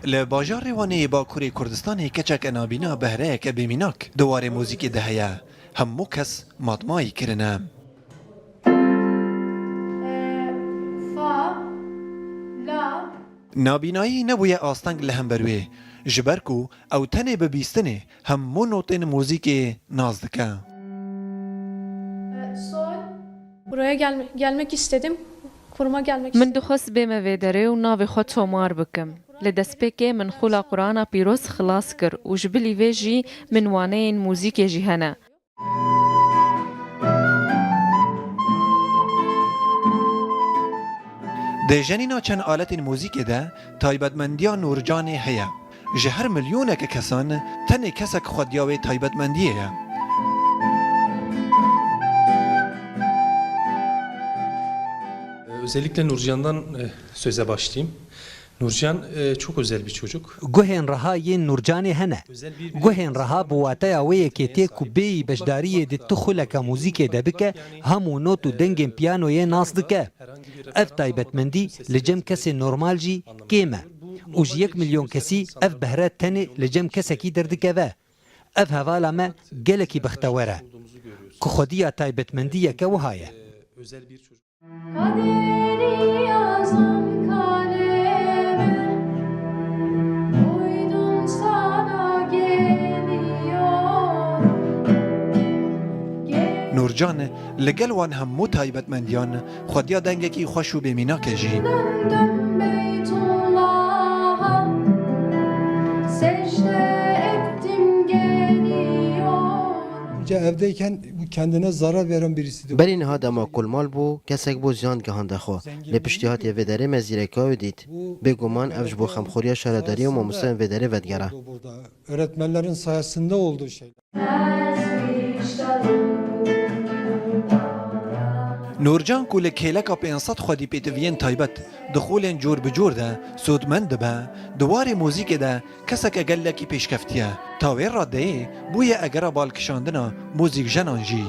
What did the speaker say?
ل باجار روانه باکوری کردستان کچک انابینا بهره که بمیناک دوار موزیک دهیا همو کس ماتمایی کرنه نابینایی نبوی آستنگ لهم بروی جبرکو او تنه ببیستنه همو نوتین موزیک نازدکه Buraya gelmek istedim. Kuruma gelmek من istedim. دخست بێمە vêderê û navê xwe tomar bikim. Li destpêkê min xula Qur'ana pîroz xilas kir û ji bilî vê jî min waneyên mûzîkê jî hene. ده جنینا چند آلت موزیک ده تایبتمندیا نورجان هیا جه هر میلیونک کسان تنه کسک خودیاوی تایبتمندیه Özellikle Nurcan'dan söze başlayayım. Nurcan çok özel bir çocuk. Guhên reha yên Nurcanê hene. Guhên reha bi wateya wê yekê tê ku bêyî beşdariyê di tu xuleka mûzîkê de bike, hemû not û dengên piyanoyê nas dike. Ev taybetmendî li cem kesê normal jî kêm e. û ji 1 milyon kesî ev behre tenê li cem kesekî derdikeve. Ev hevala me gelekî bextewer e. Ku xwediya taybetmendiyeke wiha ye. Özel bir çocuk. Kaderi yazan kaleme uydum sana geliyor. نورجان لگل وان همو تایبتمندیان خودیا دنگکی خوشو بمیناکه جی Döndüm Beytullah'a secde ettim geliyor. Evdeyken kendine zarar veren birisidir. Berî niha dema kulmal bû kesek bû ziyan gihanda xwe lê piştî hatiye vêderê me zîreka dît bêguman ev ji bo xemxoriya şaredarî û mamosteyên vêderê vedgera. Burada öğretmenlerin sayesinde olduğu şeyler. نورجان کو لکیلکا 500 خودی پیتوین تایبت دخولن جور بجور ده سودمند به دوار موزیک ده کسک گلکی پیشکفتیه تاویر را ده بوی اگر بالکشاندنا موزیک جنان جی